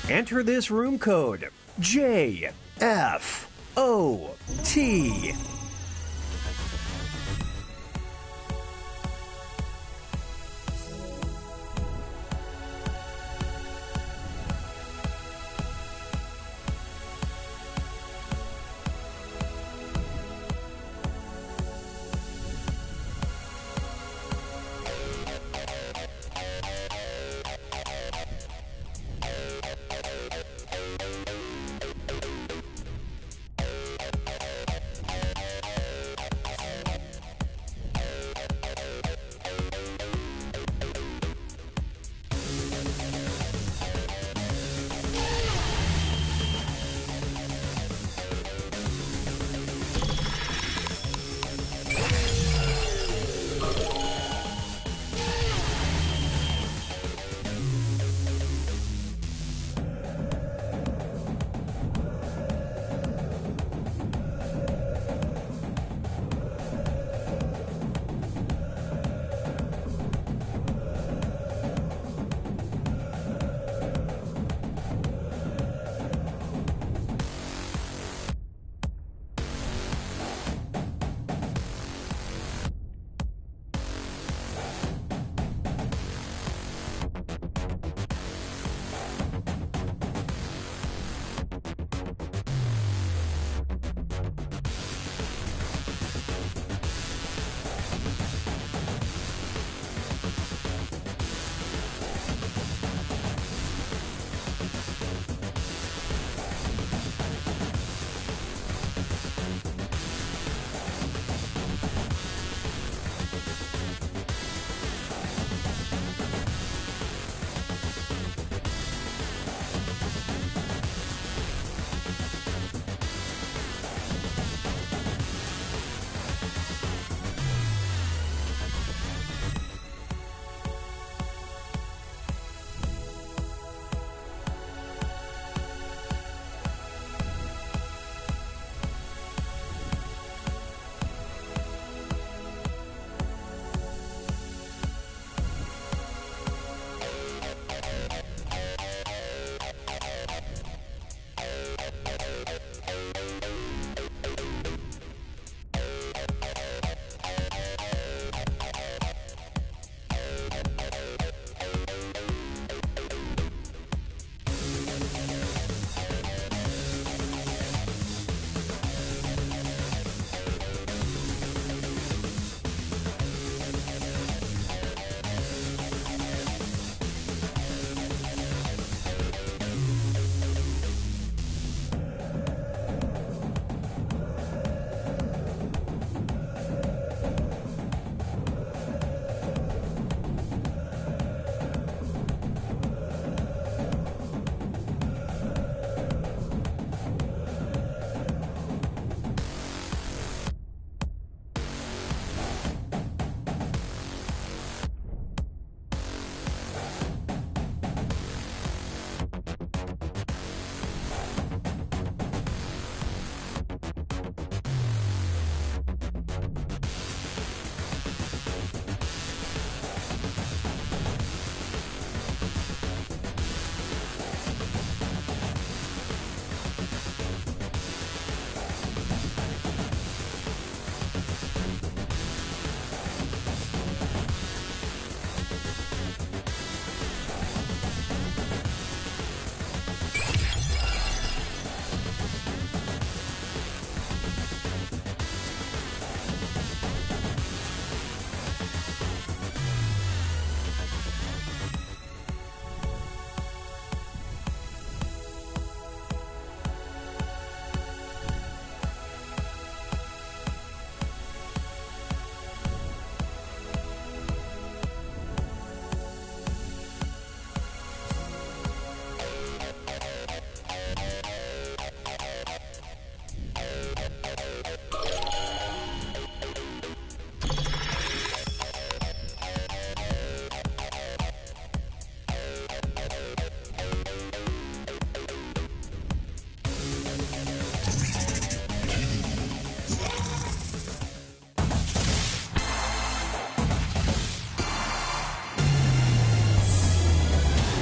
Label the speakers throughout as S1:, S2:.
S1: Enter this room code JFOT.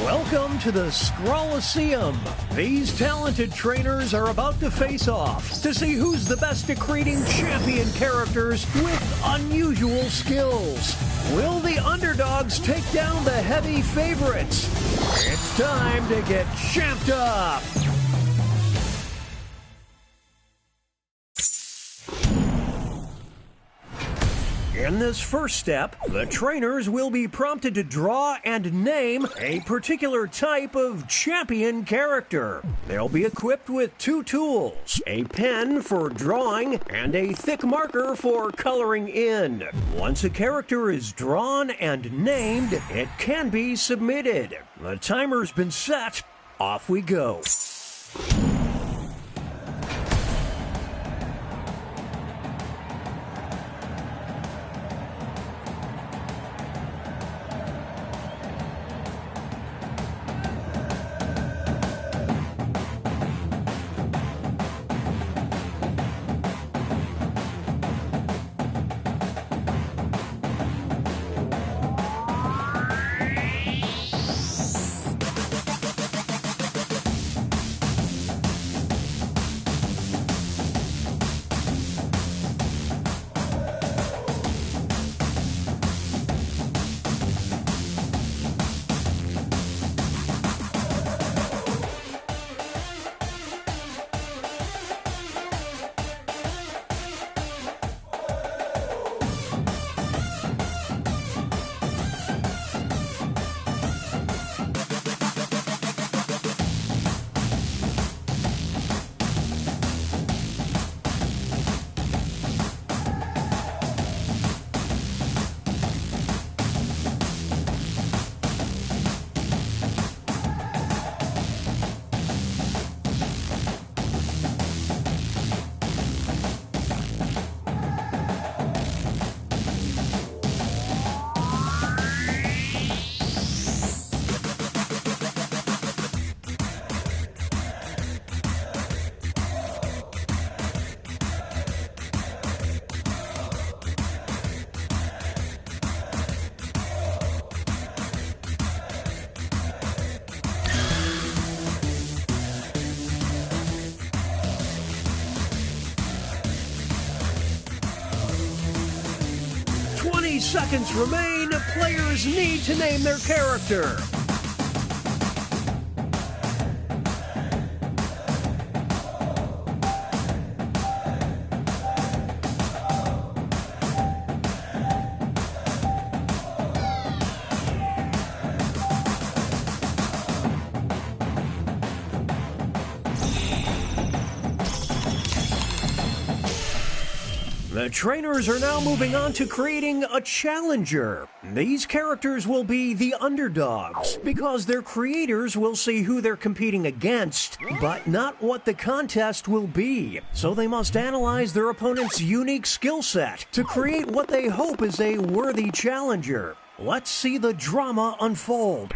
S1: Welcome to the Scrollaceum. These talented trainers are about to face off to see who's the best at creating champion characters with unusual skills. Will the underdogs take down the heavy favorites? It's time to get champed up. In this first step, the trainers will be prompted to draw and name a particular type of champion character. They'll be equipped with 2 tools, a pen for drawing and a thick marker for coloring in. Once a character is drawn and named, it can be submitted. The timer's been set. Off we go. Seconds remain. Players need to name their character. The trainers are now moving on to creating a challenger. These characters will be the underdogs because their creators will see who they're competing against, but not what the contest will be. So they must analyze their opponent's unique skill set to create what they hope is a worthy challenger. Let's see the drama unfold.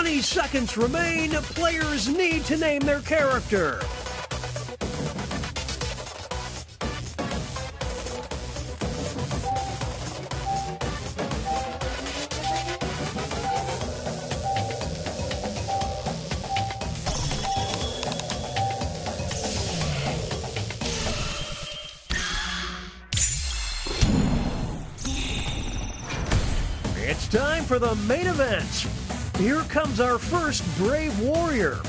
S1: 20 seconds remain. Players need to name their character. It's time for the main event. Here comes our first Brave Warrior.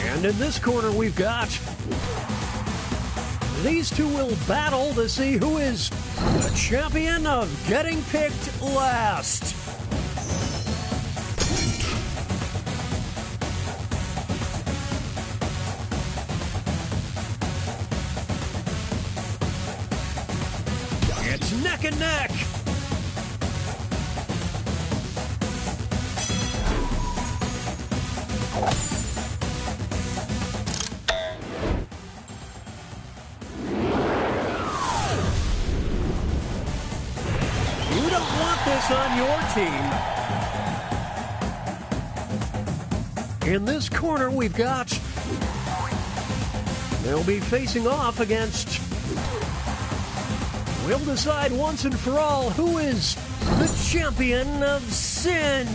S1: And in this corner we've got... These two will battle to see who is the champion of getting picked last. It's neck and neck. You don't want this on your team. In this corner, we've got... They'll be facing off against... We'll decide once and for all who is the champion of sin.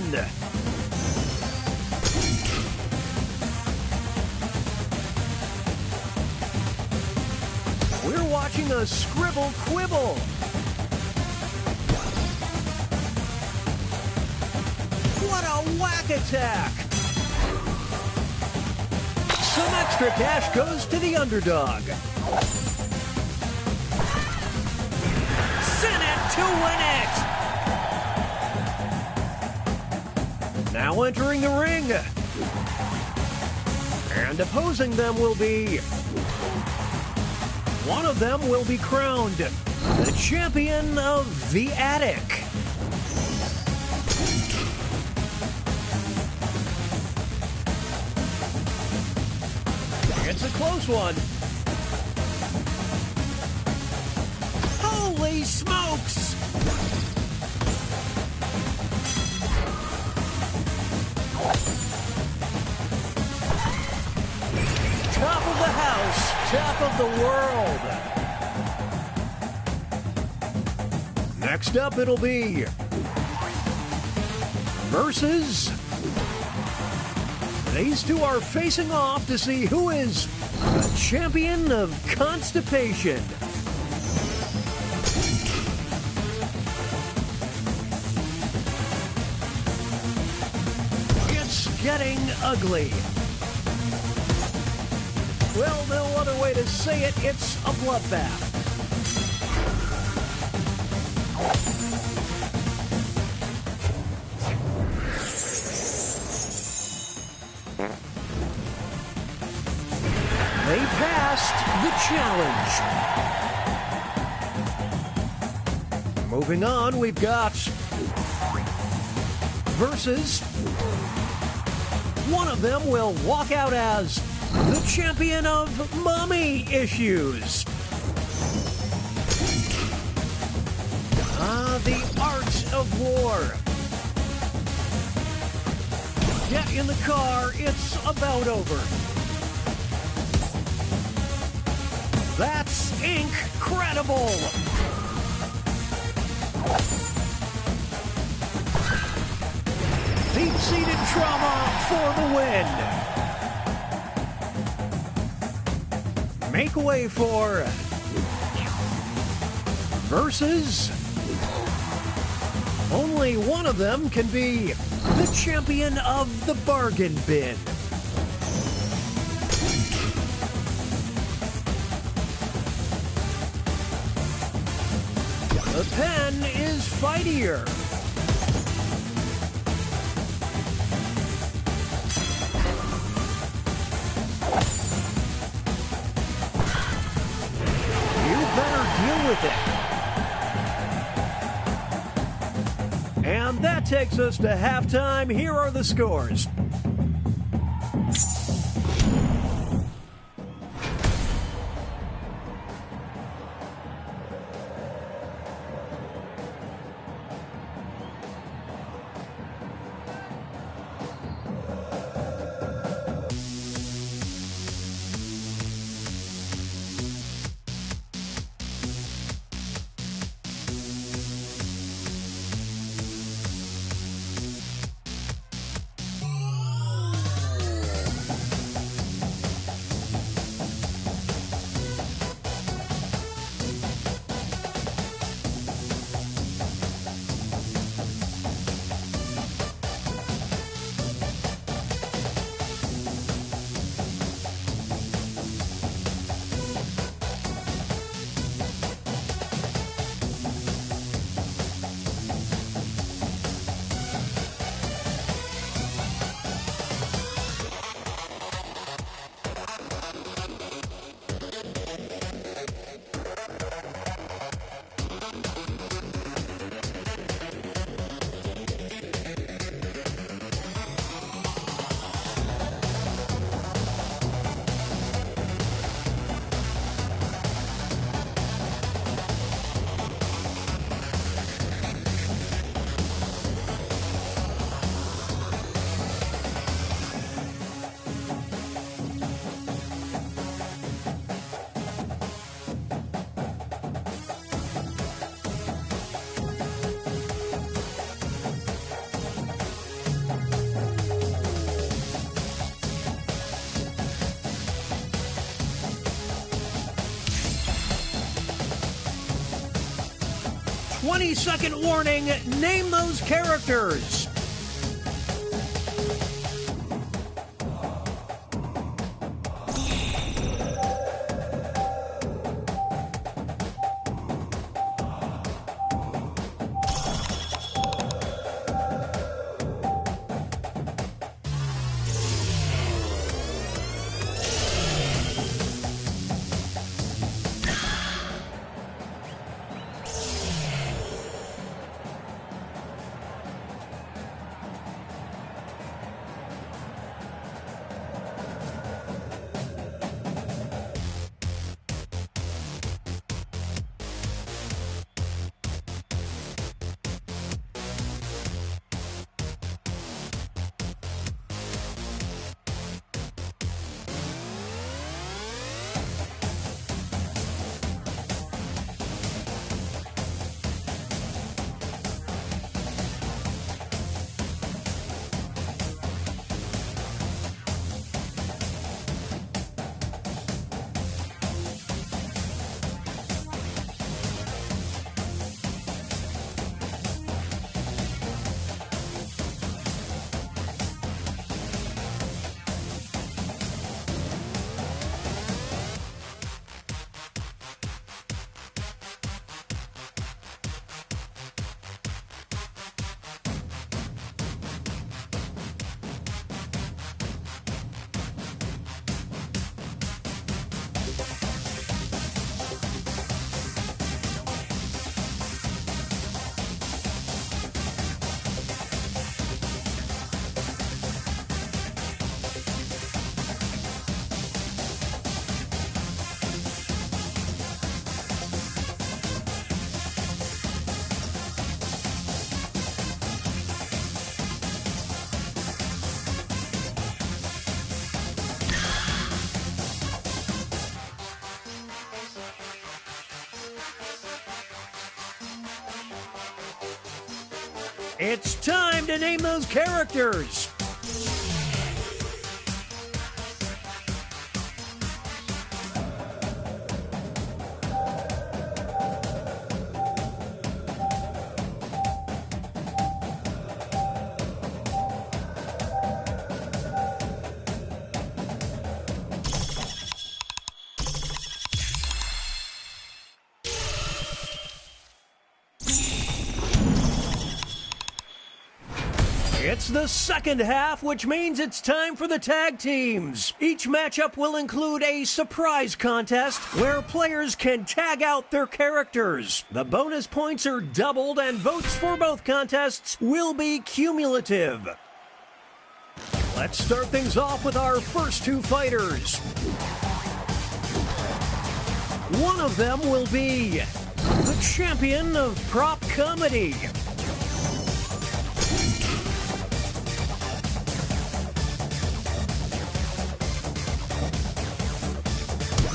S1: We're watching a scribble quibble. What a whack attack! Some extra cash goes to the underdog. Sin it to win it! Now entering the ring. And opposing them will be... One of them will be crowned the champion of the attic. It's a close one. Holy smokes! Top of the house, top of the world. Next up, it'll be versus... These two are facing off to see who is the champion of constipation. It's getting ugly. Well, no other way to say it, it's a bloodbath. They passed the challenge. Moving on, we've got versus. One of them will walk out as the champion of mommy issues. The art of war. Get in the car, it's about over. That's incredible! Deep-seated trauma for the win. Make way for versus. Only one of them can be the champion of the bargain bin. The pen is fightier. You better deal with it. And that takes us to halftime. Here are the scores. 20-second warning. Name those characters. It's time to name those characters. It's the second half, which means it's time for the tag teams. Each matchup will include a surprise contest where players can tag out their characters. The bonus points are doubled and votes for both contests will be cumulative. Let's start things off with our first two fighters. One of them will be the champion of prop comedy.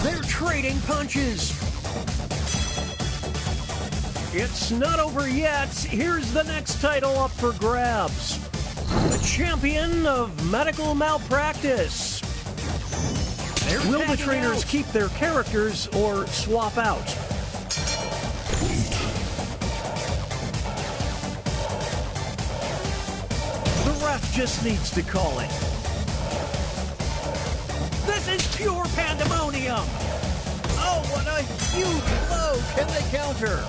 S1: They're trading punches. It's not over yet. Here's the next title up for grabs. The champion of medical malpractice. Will the trainers keep their characters or swap out? The ref just needs to call it. This is pure pandemonium! Oh, what a huge blow! Can they counter?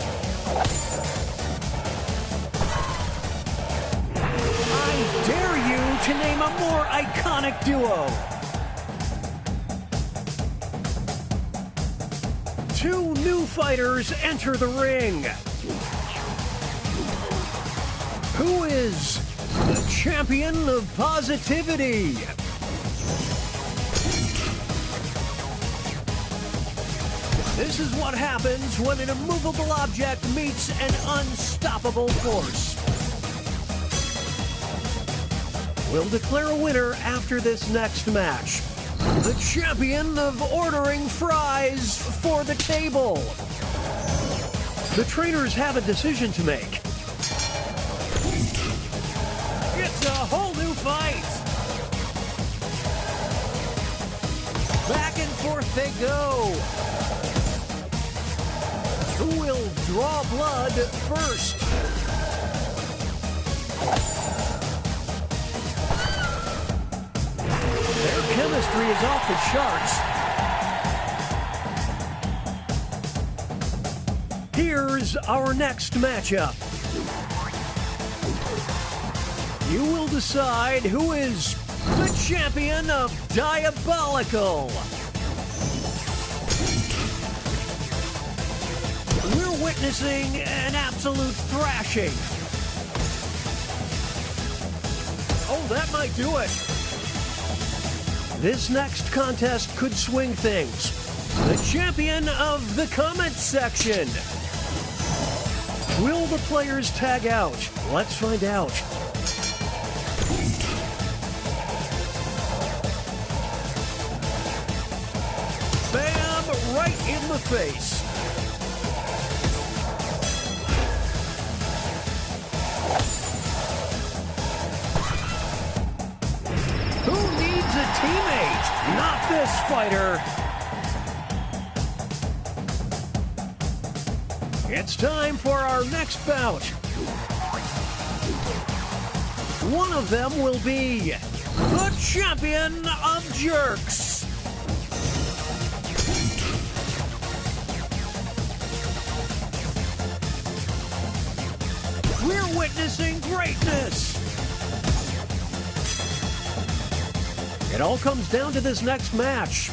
S1: I dare you to name a more iconic duo. Two new fighters enter the ring. Who is the champion of positivity? This is what happens when an immovable object meets an unstoppable force. We'll declare a winner after this next match. The champion of ordering fries for the table. The trainers have a decision to make. It's a whole new fight. Back and forth they go. Who will draw blood first. Their chemistry is off the charts. Here's our next matchup. You will decide who is the champion of Diabolical. We're witnessing an absolute thrashing. Oh, that might do it. This next contest could swing things. The champion of the comment section. Will the players tag out? Let's find out. Bam! Right in the face. Who needs a teammate? Not this fighter. It's time for our next bout. One of them will be the champion of jerks. We're witnessing greatness. It all comes down to this next match.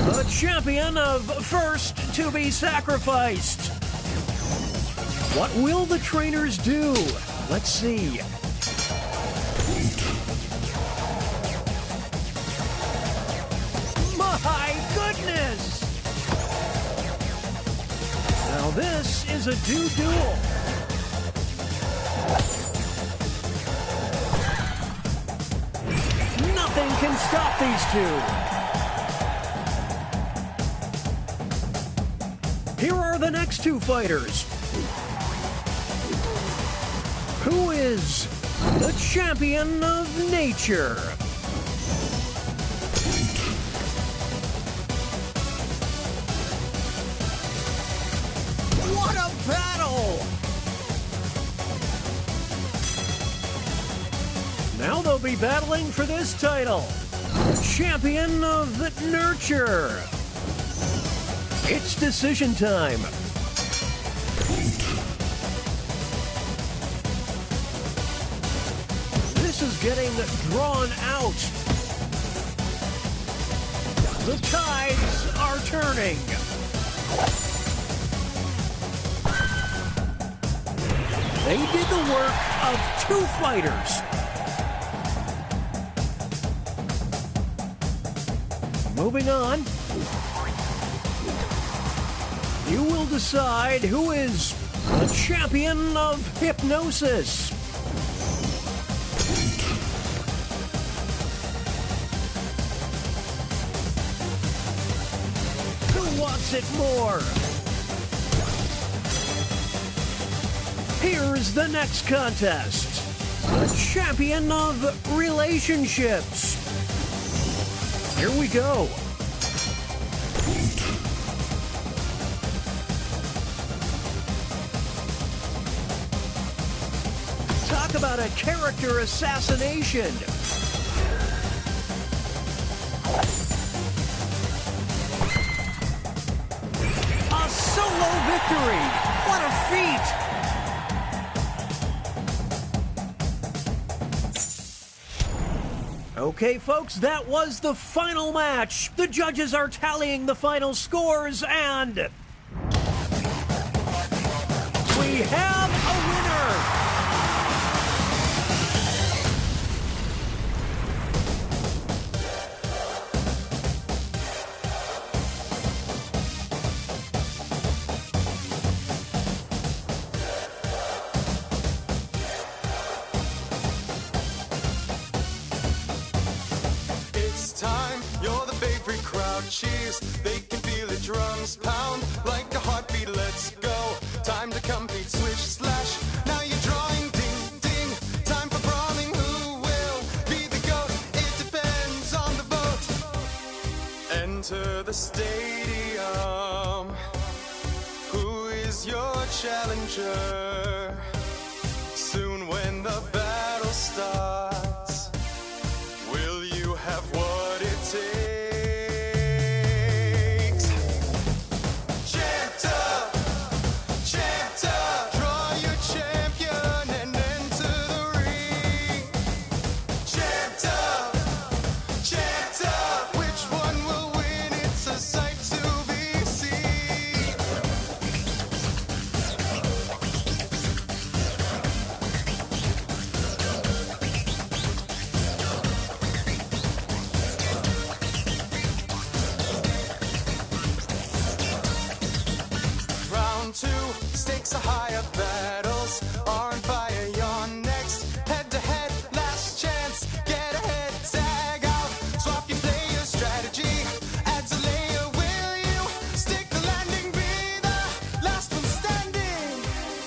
S1: The champion of first to be sacrificed. What will the trainers do? Let's see. My goodness! Now this is a duel. Nothing can stop these two. Here are the next two fighters. Who is the champion of nature? What a battle! Now they'll be battling for this title. The champion of nurture. It's decision time. This is getting drawn out. The tides are turning. They did the work of two fighters. Moving on. You will decide who is the champion of hypnosis. Who wants it more? Here's the next contest. The champion of relationships. Here we go. Talk about a character assassination. A solo victory. What a feat. Okay, folks, that was the final match. The judges are tallying the final scores, and we have a winner.
S2: Cheers, they can feel the drums pound like a heartbeat. Let's go. Time to compete, switch, slash. Now you're drawing, ding, ding. Time for brawling. Who will be the GOAT? It depends on the vote. Enter the stadium. Who is your challenger. Soon when the battle starts, will you have what it takes? Champed up, draw your champion and enter the ring. Champed up, which one will win? It's a sight to be seen. Round two, stakes are higher, battles are on fire. You're next, head to head, last chance, get ahead, tag out, swap your player strategy, adds a layer. Will you stick the landing, be the last one standing?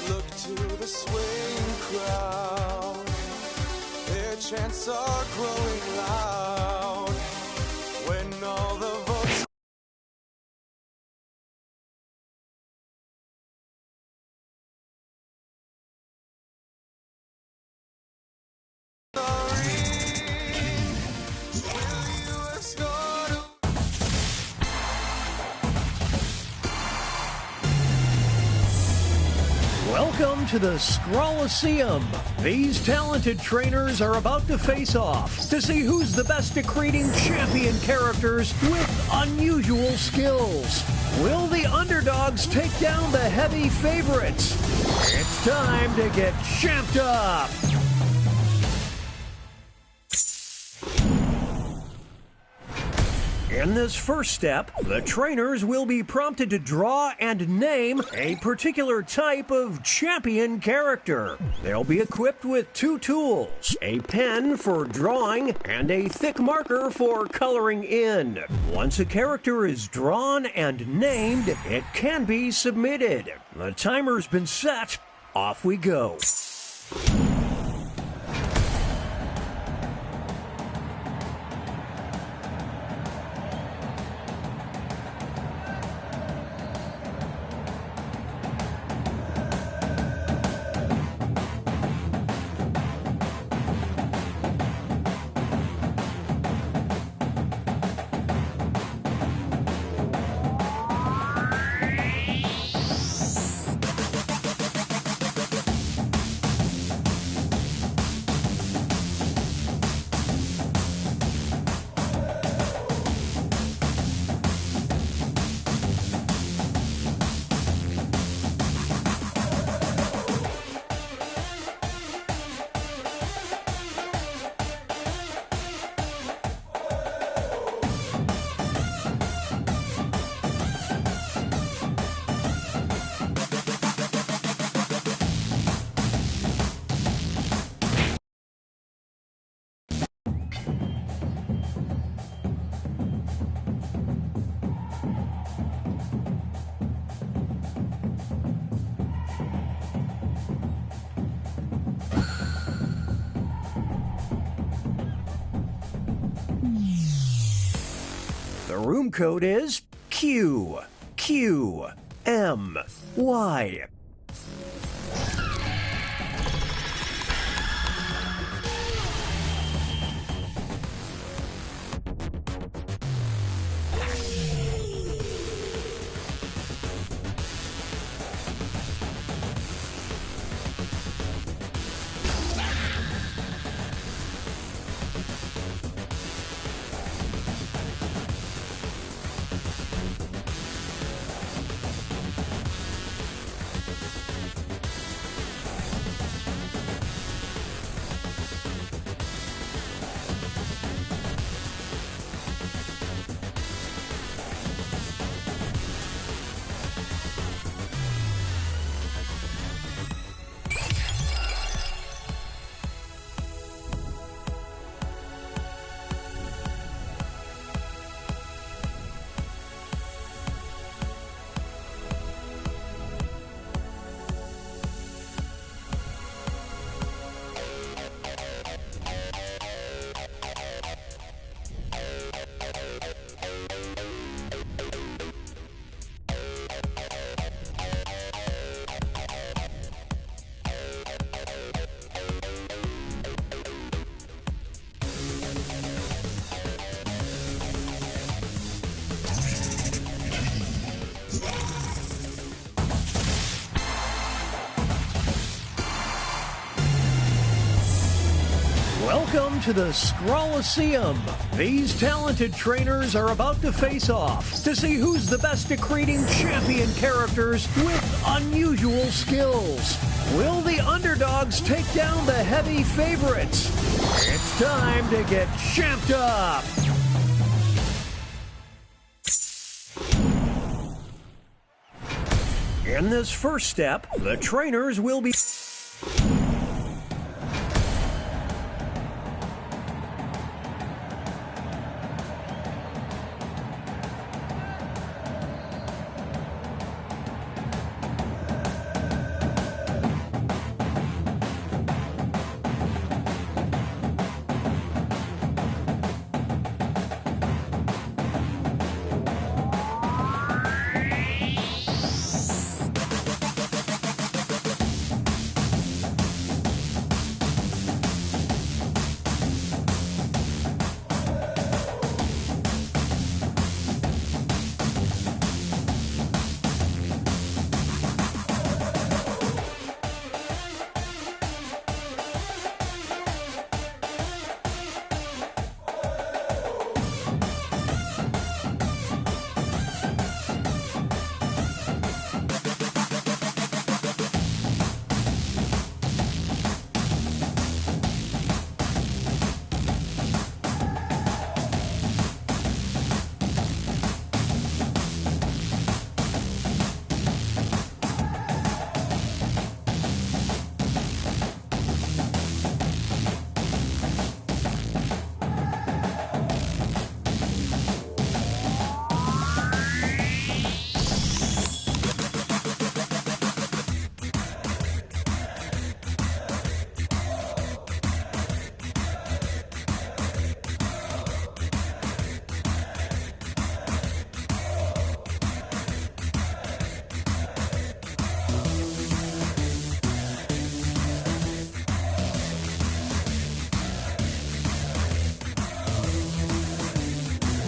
S2: Look to the swaying crowd, their chants are growing loud. When all the votes are in, will you escort?
S1: Welcome to the Scrollaceum. These talented trainers are about to face off to see who's the best at creating champion characters with unusual skills. Will the underdogs take down the heavy favorites? It's time to get champed up. In this first step, the trainers will be prompted to draw and name a particular type of champion character. They'll be equipped with two tools, a pen for drawing and a thick marker for coloring in. Once a character is drawn and named, it can be submitted. The timer's been set. Off we go. The room code is QQMY. Welcome to the Scrolliseum. These talented trainers are about to face off to see who's the best at creating champion characters with unusual skills. Will the underdogs take down the heavy favorites? It's time to get champed up. In this first step, the trainers will be...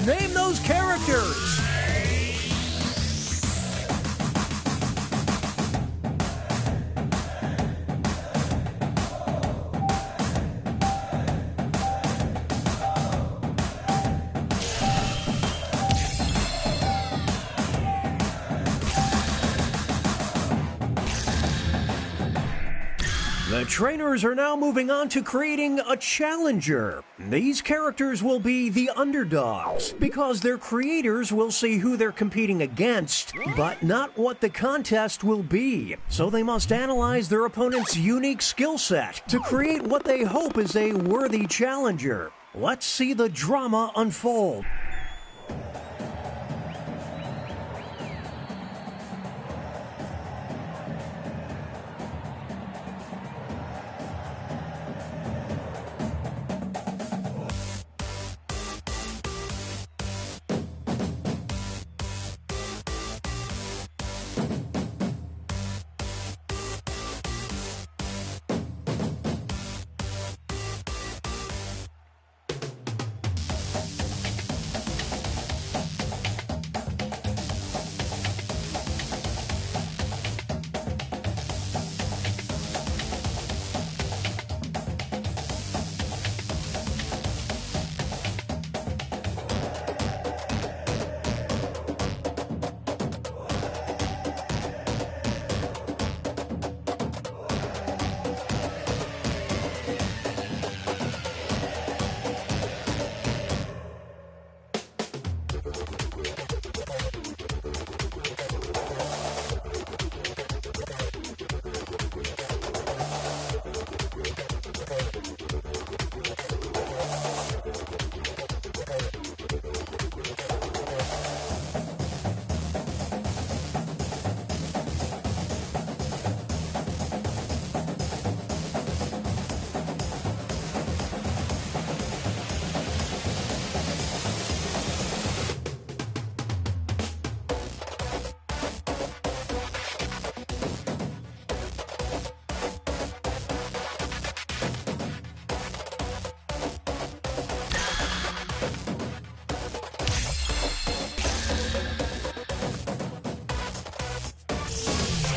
S1: Name those characters! The trainers are now moving on to creating a challenger. These characters will be the underdogs because their creators will see who they're competing against, but not what the contest will be. So they must analyze their opponent's unique skill set to create what they hope is a worthy challenger. Let's see the drama unfold.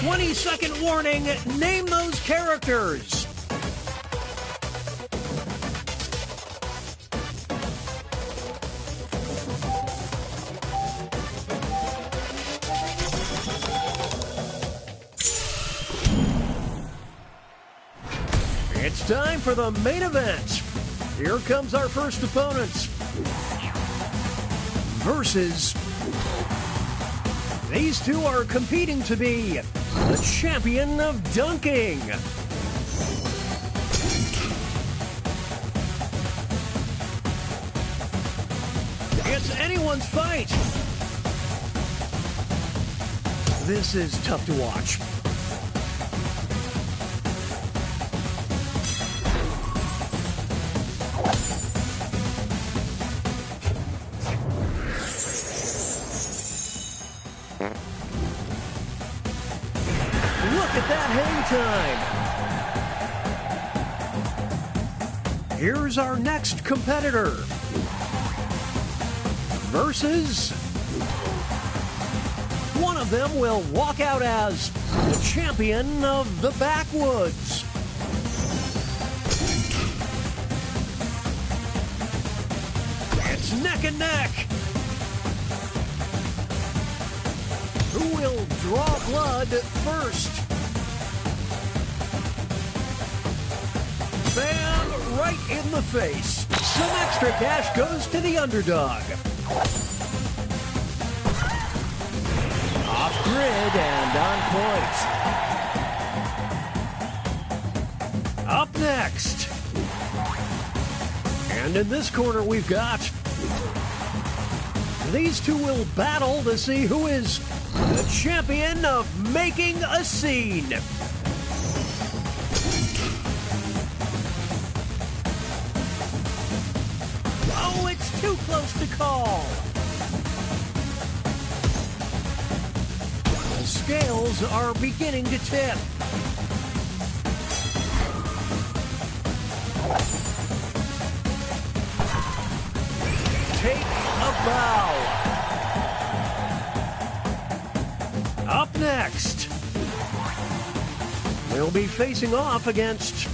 S1: "20-second warning, name those characters." time for the main event. Here comes our first opponent. Versus. These two are competing to be the champion of dunking. It's anyone's fight. This is tough to watch. Look at that hang time. Here's our next competitor. Versus. One of them will walk out as the champion of the backwoods. It's neck and neck. Who will draw blood first? Bam! Right in the face. Some extra cash goes to the underdog. Off grid and on point. Up next. And in this corner we've got. These two will battle to see who is the champion of making a scene. Oh, it's too close to call. The scales are beginning to tip. Take a bow. Up next, they'll be facing off against.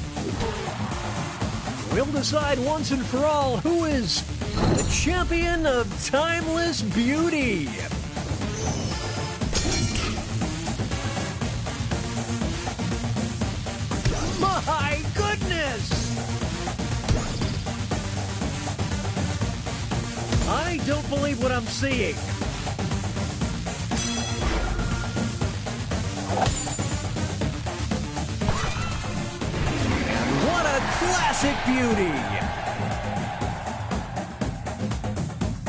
S1: We'll decide once and for all who is the champion of timeless beauty. My goodness! I don't believe what I'm seeing. And what a classic beauty!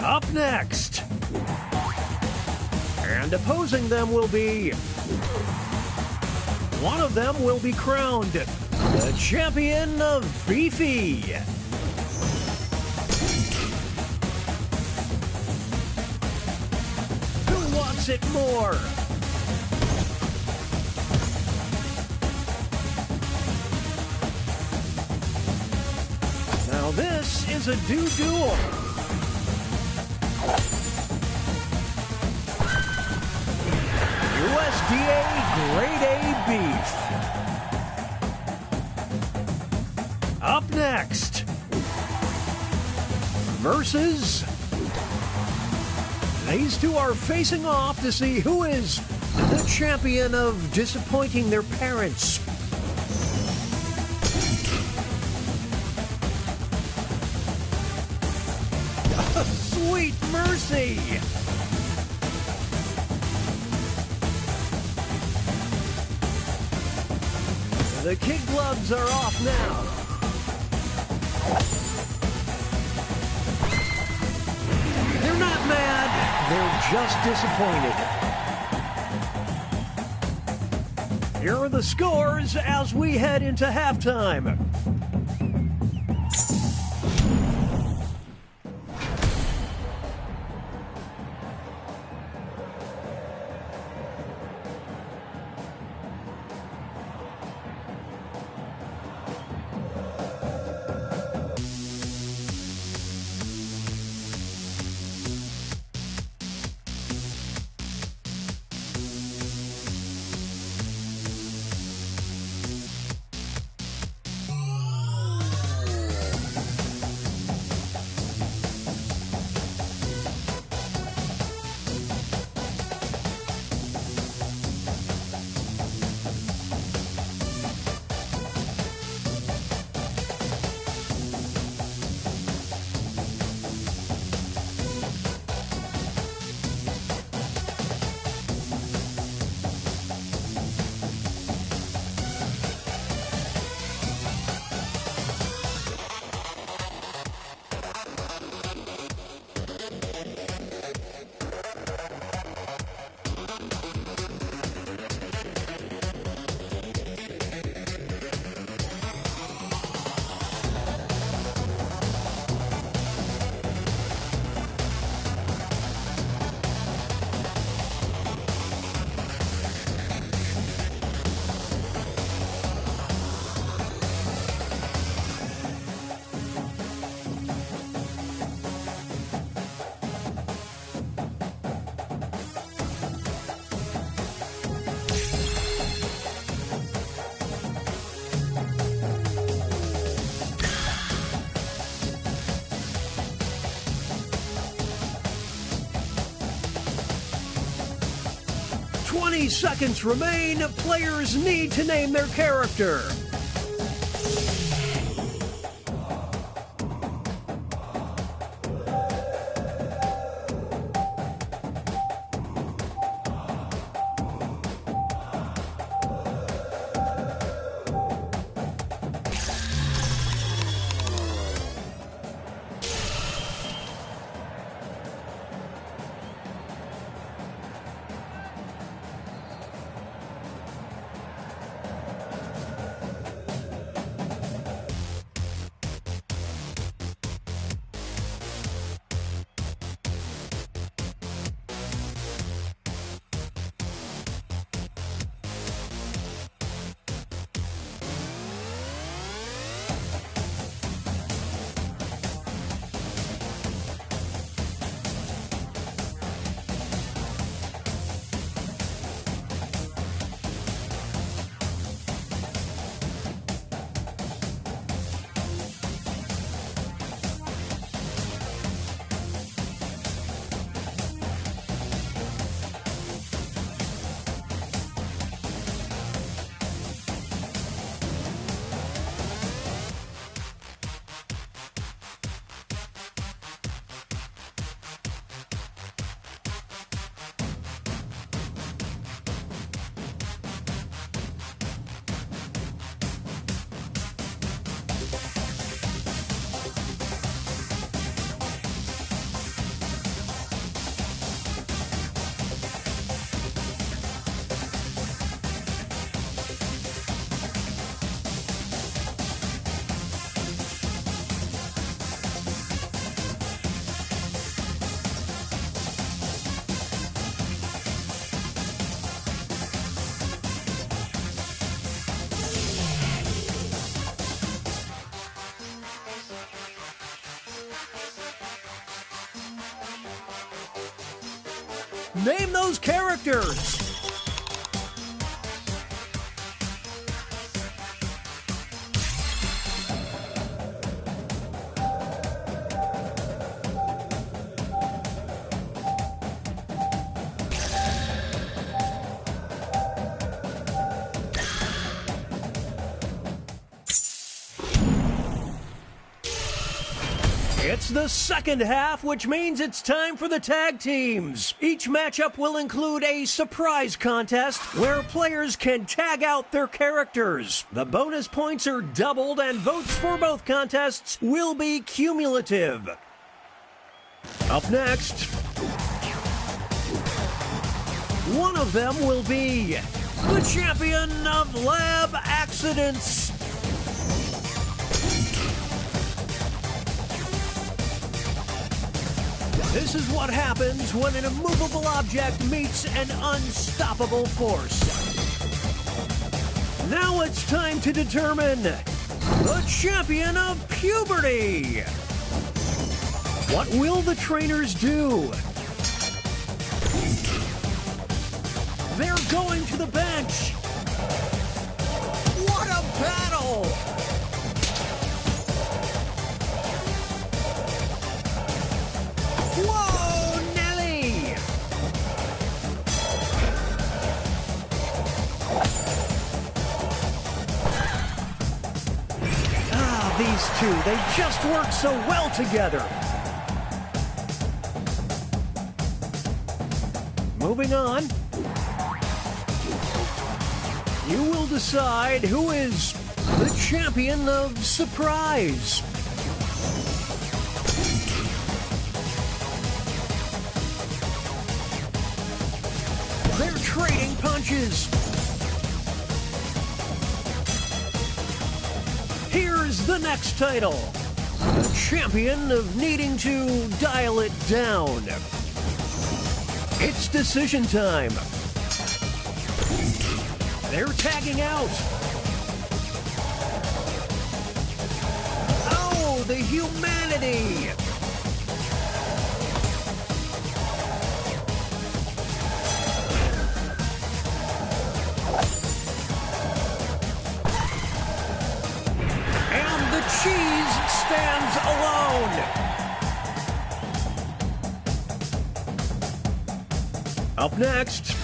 S1: Up next. And opposing them will be. One of them will be crowned the champion of Beefy. Who wants it more? Now this is a duel. USDA Grade A beef. Up next. Versus. These two are facing off to see who is the champion of disappointing their parents. Sweet mercy! The kid gloves are off now. They're not mad, they're just disappointed. Here are the scores as we head into halftime. 20 seconds remain. Players need to name their character. Name those characters! It's the second half, which means it's time for the tag teams. Each matchup will include a surprise contest where players can tag out their characters. The bonus points are doubled and votes for both contests will be cumulative. Up next, one of them will be the champion of lab accidents. This is what happens when an immovable object meets an unstoppable force. Now it's time to determine the champion of puberty. What will the trainers do? They're going to the bench. What a battle! Whoa, Nelly! Ah, these two, they just work so well together. Moving on. You will decide who is the champion of surprise. They're trading punches. Here's the next title. The champion of needing to dial it down. It's decision time. They're tagging out. Oh, the humanity. And the cheese stands alone. Up next,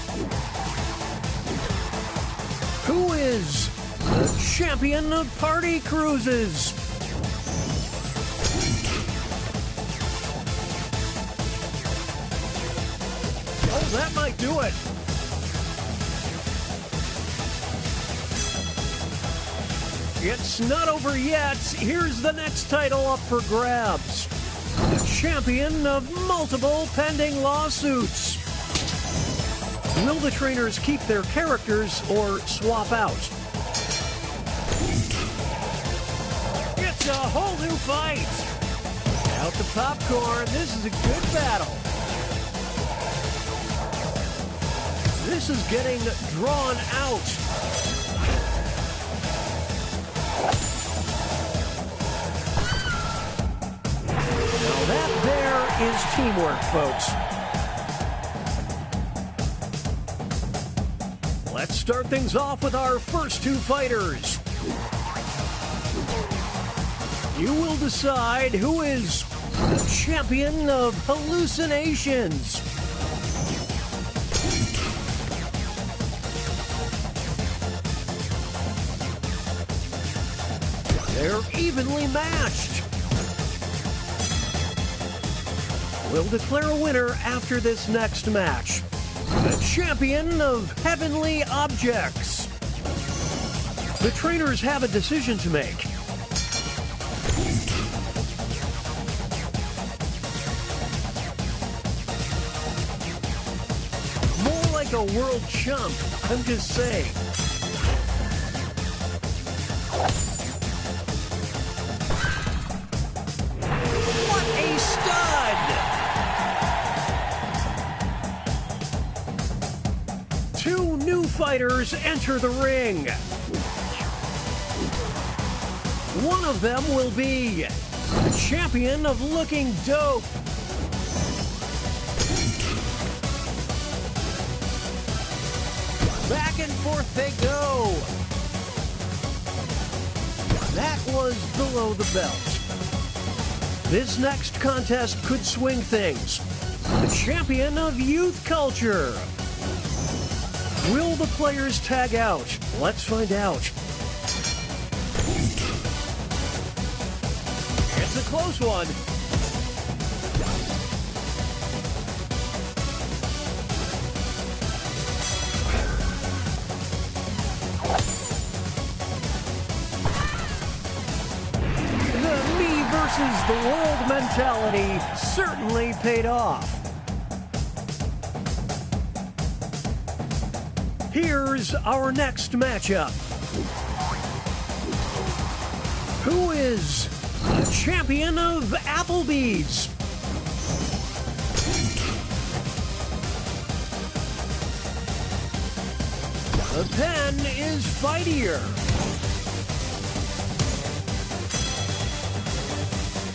S1: Who is the champion of party cruises? Oh, that might do it. It's not over yet. Here's the next title up for grabs. The champion of multiple pending lawsuits. Will the trainers keep their characters or swap out? It's a whole new fight. Out the popcorn. This is a good battle. This is getting drawn out. Now that there is teamwork, folks. Let's start things off with our first two fighters. You will decide who is the champion of hallucinations. They're evenly matched. We'll declare a winner after this next match. The champion of heavenly objects. The trainers have a decision to make. More like a world chump, I'm just saying. What a stud! Two new fighters enter the ring. One of them will be the champion of looking dope. Back and forth they go. That was below the belt. This next contest could swing things. The champion of youth culture. Will the players tag out? Let's find out. It's a close one. The me versus the world mentality certainly paid off. Here's our next matchup. Who is the champion of Applebee's? The pen is fightier.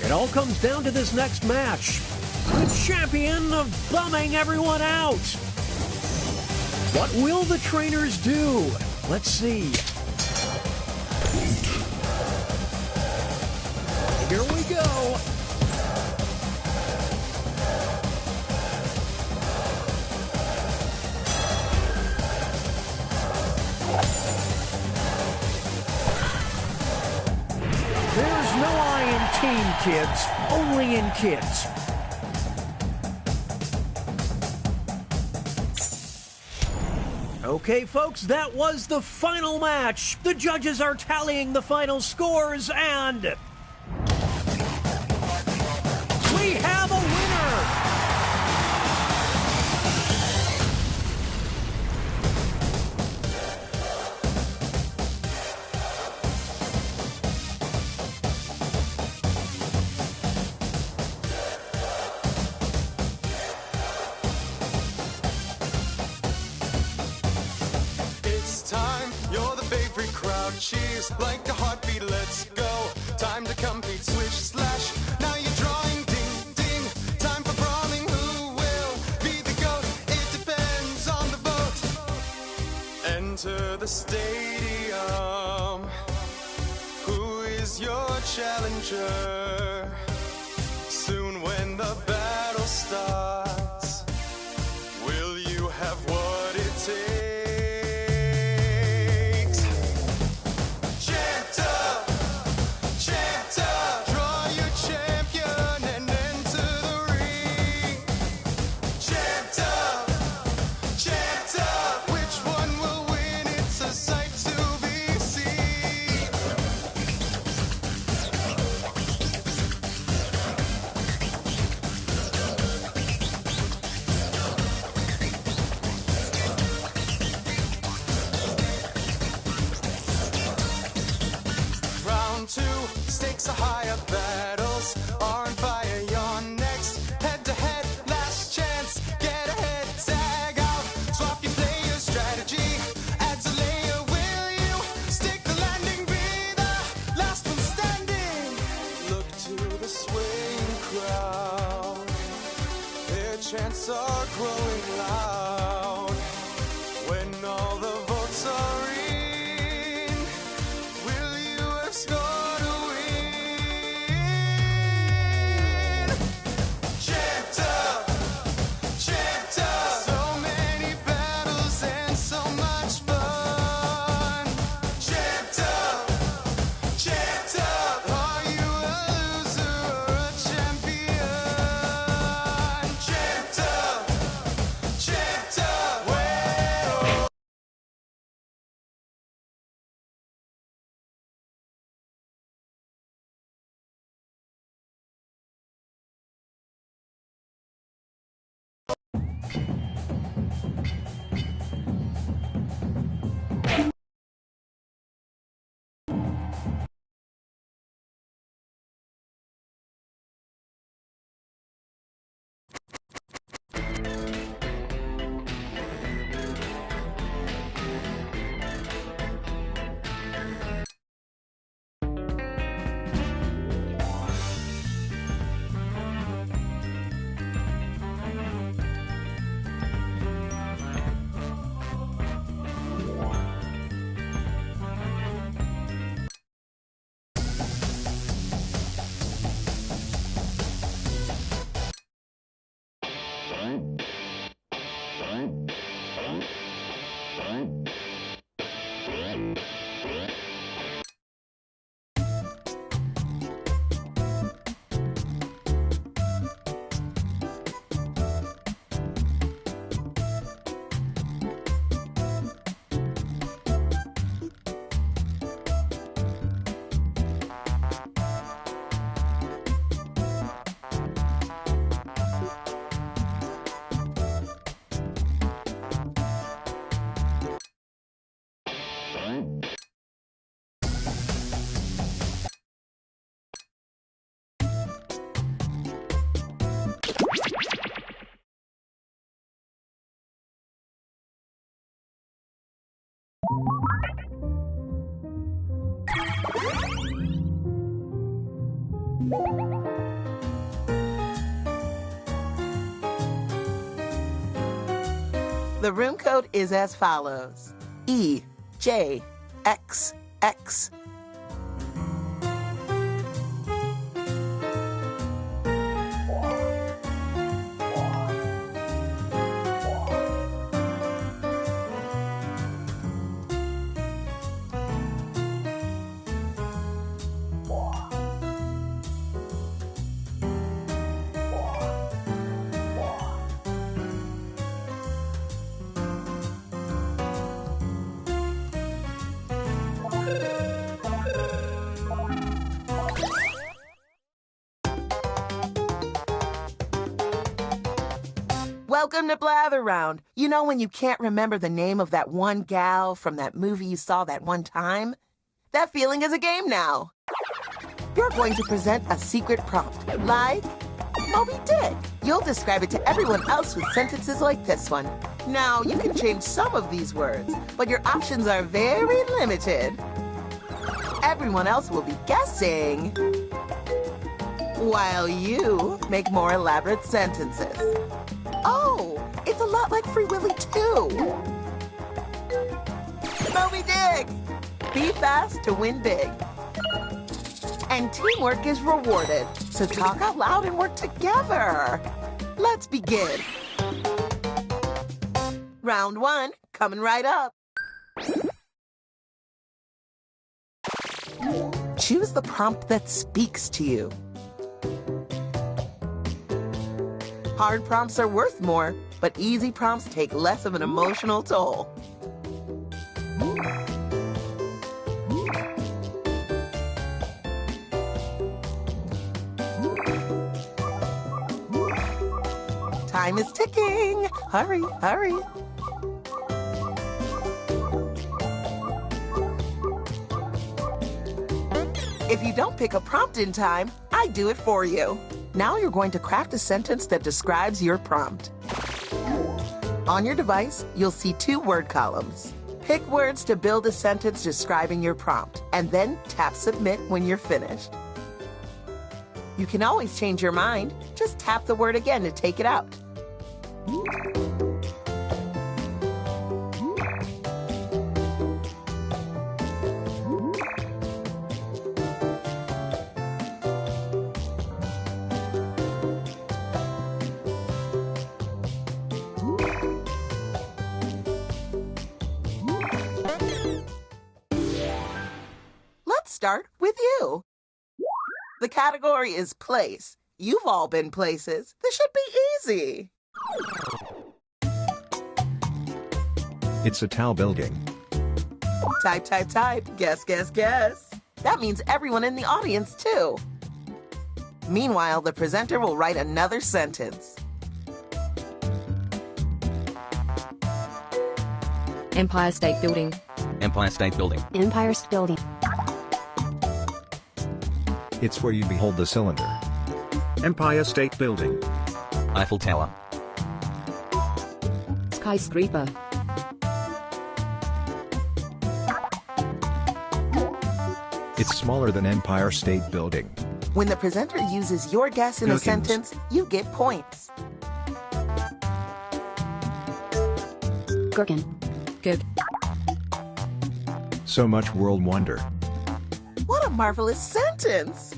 S1: It all comes down to this next match. The champion of bumming everyone out. What will the trainers do? Let's see. Here we go. There's no I in team, kids. Only in kids. Okay, folks, that was the final match. The judges are tallying the final scores, and we have a winner!
S2: Cheers like a heartbeat, let's go. Time to compete, switch, slash. Now you're drawing, ding, ding. Time for brawling, who will be the GOAT? It depends on the vote. Enter the stadium. Who is your challenger? Soon when the battle starts, will you have what it takes? crowing loud. When all the votes are in, will you have scored a win? Chipped up, so many battles and so much fun. Chipped up, are you a loser or a champion? Chipped up, well.
S3: The room code is as follows: EJXX. Welcome to Blather Round. You know when you can't remember the name of that one gal from that movie you saw that one time? That feeling is a game now. You're going to present a secret prompt, like Moby Dick. You'll describe it to everyone else with sentences like this one. Now, you can change some of these words, but your options are very limited. Everyone else will be guessing, while you make more elaborate sentences. Oh, it's a lot like Free Willy too. Moby Dick! Be fast to win big. And teamwork is rewarded, so talk out loud and work together. Let's begin. Round one, coming right up. Choose the prompt that speaks to you. Hard prompts are worth more, but easy prompts take less of an emotional toll. Time is ticking. Hurry, hurry. If you don't pick a prompt in time, I do it for you. Now you're going to craft a sentence that describes your prompt. On your device, you'll see 2 word columns. Pick words to build a sentence describing your prompt, and then tap Submit when you're finished. You can always change your mind. Just tap the word again to take it out. Let's start with you. The category is place. You've all been places. This should be easy.
S4: It's a tall building.
S3: Type, type, type. Guess, guess, guess. That means everyone in the audience, too. Meanwhile, the presenter will write another sentence.
S5: Empire State Building.
S6: Empire State Building.
S7: Empire State Building.
S4: It's where you behold the cylinder.
S1: Empire State Building.
S6: Eiffel Tower.
S5: Skyscraper.
S4: It's smaller than Empire State Building.
S3: When the presenter uses your guess in a
S4: Gherkins.
S3: sentence, you get points.
S7: Gherkin.
S5: Good.
S4: So much world wonder.
S3: What a marvelous sentence!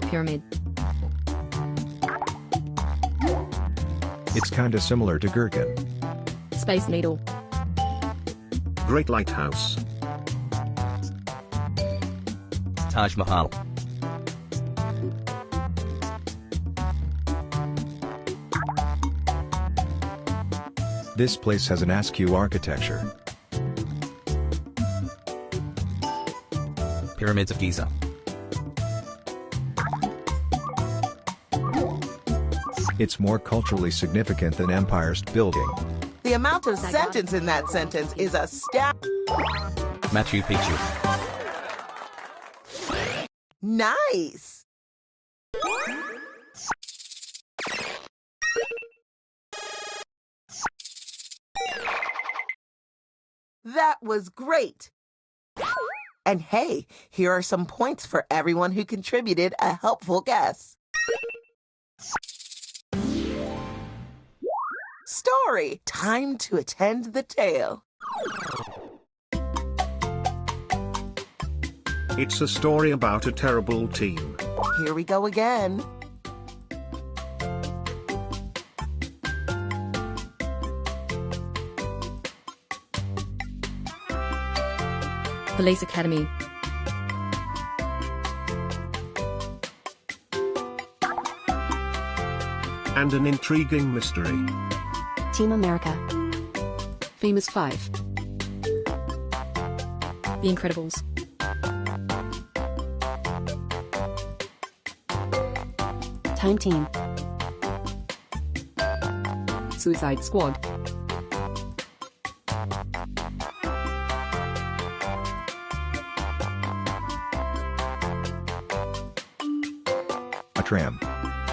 S5: Pyramid.
S4: It's kinda similar to gherkin.
S5: Space Needle.
S1: Great Lighthouse.
S6: Taj Mahal.
S4: This place has an askew architecture.
S6: Pyramids of Giza.
S4: It's more culturally significant than Empire State Building.
S3: The amount of sentence in that sentence is astounding.
S6: Machu Picchu.
S3: Nice! That was great! And hey, here are some points for everyone who contributed a helpful guess. Story. Time to attend the tale.
S1: It's a story about a terrible team.
S3: Here we go again.
S5: Police Academy.
S1: And an intriguing mystery.
S7: Team America.
S5: Famous Five. The Incredibles.
S7: Time Team.
S5: Suicide Squad.
S4: A tram.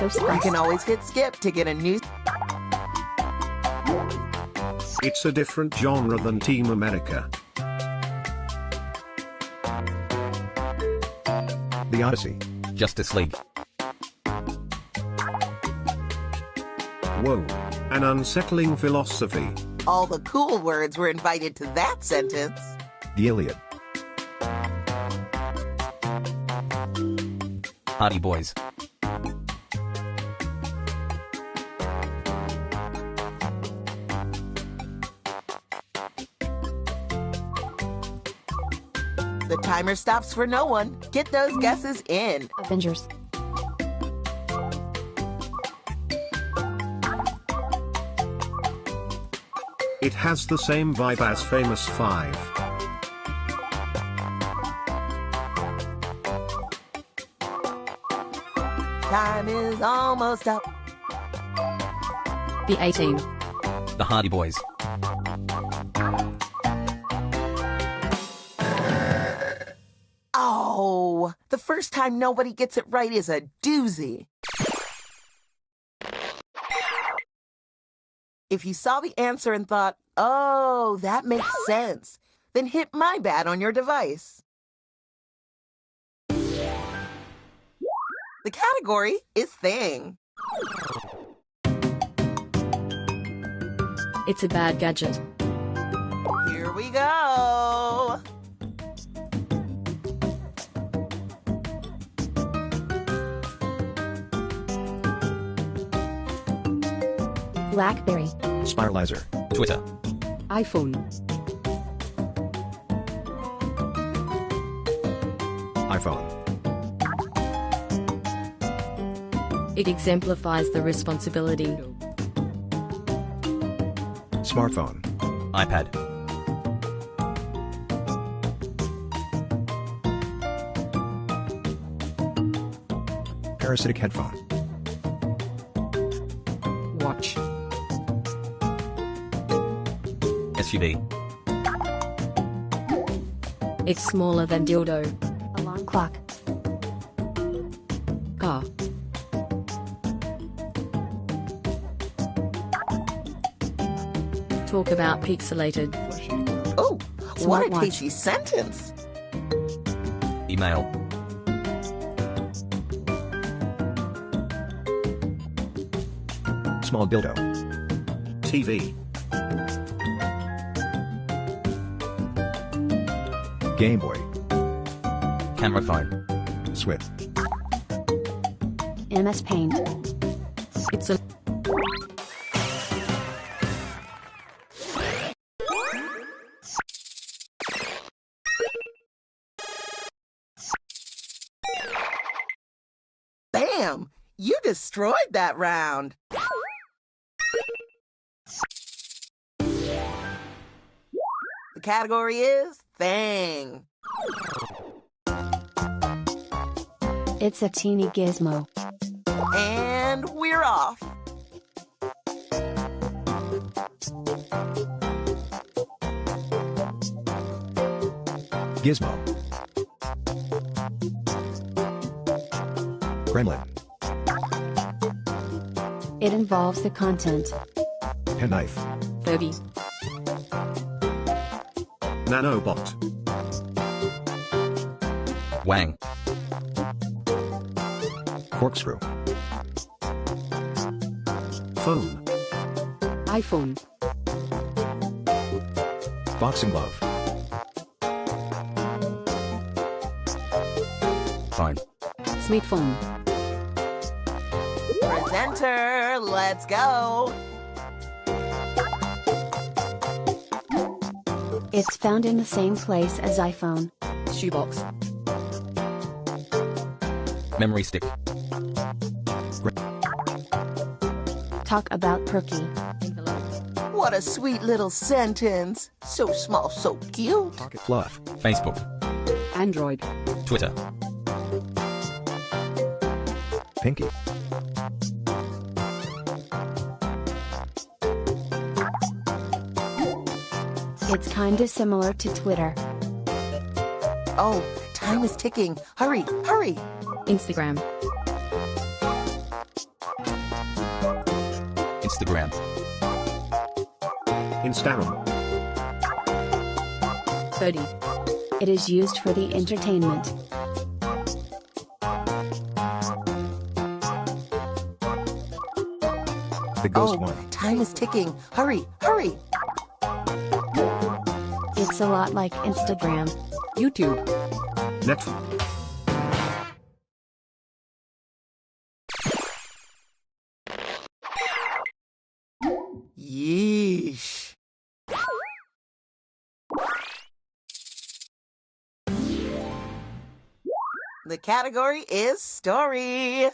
S3: You can always hit skip to get a new...
S1: It's a different genre than Team America.
S4: The Odyssey.
S6: Justice League.
S1: Whoa. An unsettling philosophy.
S3: All the cool words were invited to that sentence.
S4: The Iliad.
S6: Hardy Boys.
S3: The timer stops for no one. Get those guesses in.
S7: Avengers.
S1: It has the same vibe as Famous Five.
S3: Time is almost up.
S5: The A-Team.
S6: The Hardy Boys.
S3: Oh, the first time nobody gets it right is a doozy. If you saw the answer and thought, oh, that makes sense, then hit my bad on your device. The category is thing.
S5: It's a bad gadget.
S3: Here we go.
S7: BlackBerry.
S4: Spiralizer.
S6: Twitter.
S5: iPhone.
S4: iPhone.
S5: It exemplifies the responsibility.
S4: Smartphone.
S6: iPad.
S4: Parasitic headphone.
S5: Watch.
S6: SUV.
S5: It's smaller than dildo.
S7: Alarm clock.
S5: Car. Talk about pixelated.
S3: Oh, what a
S7: Smartwatch.
S3: tasty sentence.
S6: Email.
S4: Small dildo.
S1: TV.
S4: Game Boy.
S6: Camera phone.
S4: Switch.
S7: MS Paint.
S5: It's a
S3: Bam! You destroyed that round. The category is thing.
S7: It's a teeny gizmo.
S3: And we're off.
S4: Gizmo. Gremlin.
S7: It involves the content.
S4: Penknife.
S5: Furby.
S1: Nanobot.
S6: Wang.
S4: Corkscrew.
S1: Phone.
S5: iPhone.
S4: Boxing glove.
S6: Phone.
S5: Smartphone.
S3: Presenter, let's go.
S7: It's found in the same place as iPhone.
S5: Shoebox.
S6: Memory stick.
S7: Talk about perky.
S5: Envelope.
S3: What a sweet little sentence. So small, so cute.
S4: Pocket fluff.
S6: Facebook.
S5: Android.
S6: Twitter.
S4: Pinky.
S7: It's kinda similar to Twitter.
S3: Oh, time is ticking. Hurry, hurry.
S5: Instagram.
S6: Instagram.
S1: Instagram.
S5: 30.
S7: It is used for the entertainment.
S4: The ghost
S3: Oh,
S4: one.
S3: time is ticking. Hurry, hurry.
S7: It's a lot like Instagram.
S5: YouTube.
S1: Netflix.
S3: Yeesh. The category is story.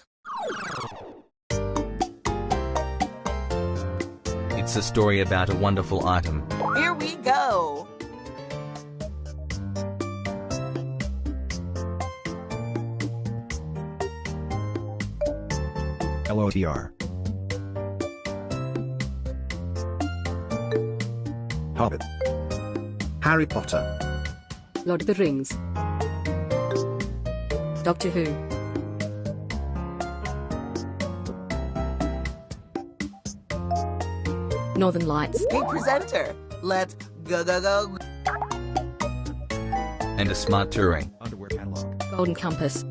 S6: It's a story about a wonderful item.
S3: Here we go.
S4: LOTR. Hobbit.
S1: Harry Potter.
S5: Lord of the Rings. Doctor Who. Northern Lights.
S3: Hey, presenter, let's go, go, go.
S6: And a smart touring.
S4: Underwear catalog.
S5: Golden Compass.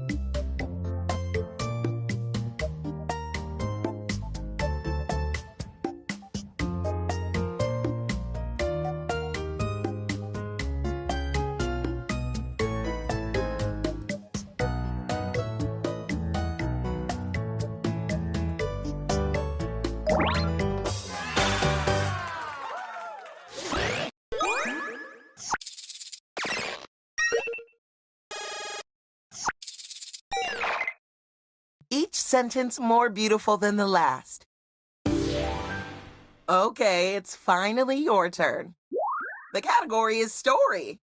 S3: sentence more beautiful than the last? Okay, it's finally your turn. The category is story.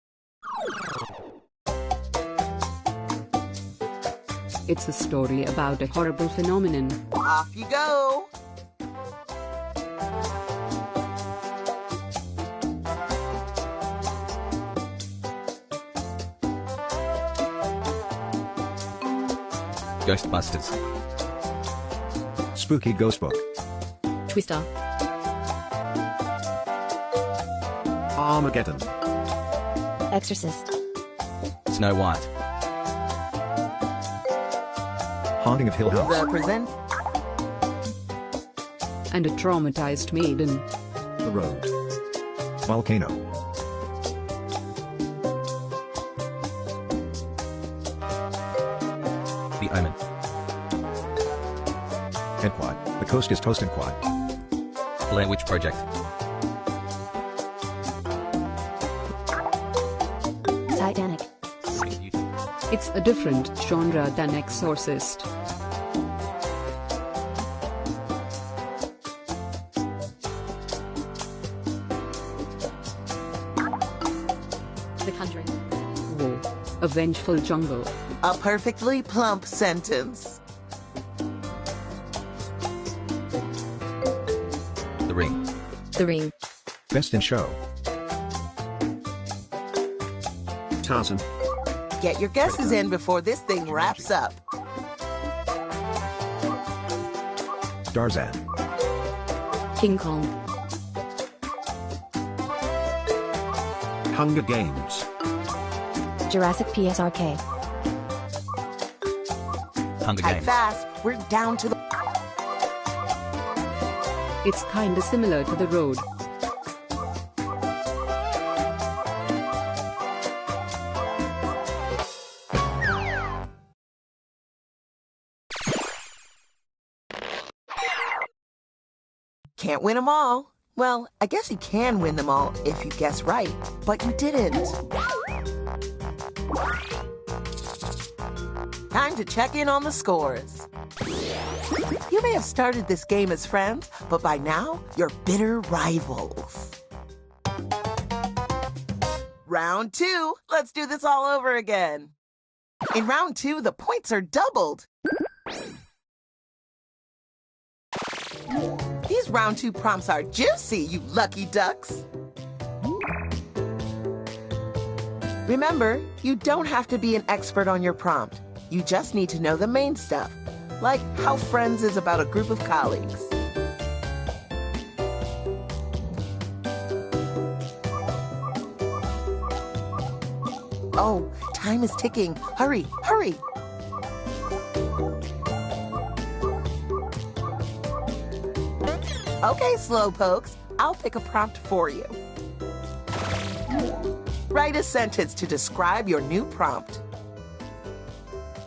S5: It's a story about a horrible phenomenon.
S3: Off you go.
S6: Ghostbusters.
S4: Spooky Ghost Book.
S5: Twister.
S4: Armageddon.
S7: Exorcist.
S6: Snow White.
S4: Haunting of Hill House.
S3: Represent.
S5: And a traumatized maiden.
S4: The Road. Volcano.
S6: The Omen.
S4: Enquad. The Coast is Toast and Quad.
S6: Blair Witch Project.
S7: Titanic.
S5: It's a different genre than Exorcist.
S8: The Conjuring.
S5: War. A vengeful jungle.
S3: A perfectly plump sentence.
S6: The Ring.
S8: The Ring.
S4: Best in Show. Tarzan.
S3: Get your guesses in before this thing wraps up.
S4: Tarzan.
S5: King Kong.
S4: Hunger Games.
S7: Jurassic PSRK.
S6: Hunger
S3: Type
S6: Games.
S3: fast. We're down to the...
S5: It's kinda similar to The Road.
S3: Can't win them all. Well, I guess you can win them all if you guess right, but you didn't. Time to check in on the scores. You may have started this game as friends, but by now, you're bitter rivals. Round 2. Let's do this all over again. In round 2, the points are doubled. These round 2 prompts are juicy, you lucky ducks. Remember, you don't have to be an expert on your prompt. You just need to know the main stuff, like how Friends is about a group of colleagues. Oh, time is ticking. Hurry, hurry. Okay, slowpokes, I'll pick a prompt for you. Write a sentence to describe your new prompt.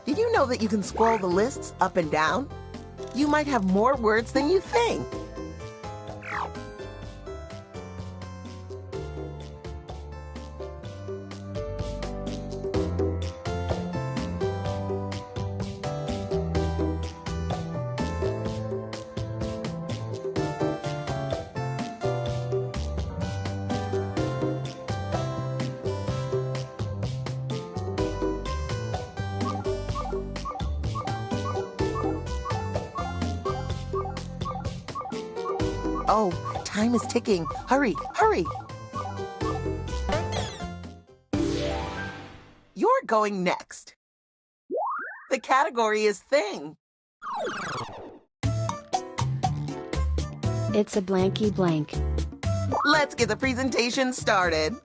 S3: Did you know that you can scroll the lists up and down? You might have more words than you think. Oh, time is ticking. Hurry, hurry. You're going next. The category is thing.
S7: It's a blanky blank.
S3: Let's get the presentation started.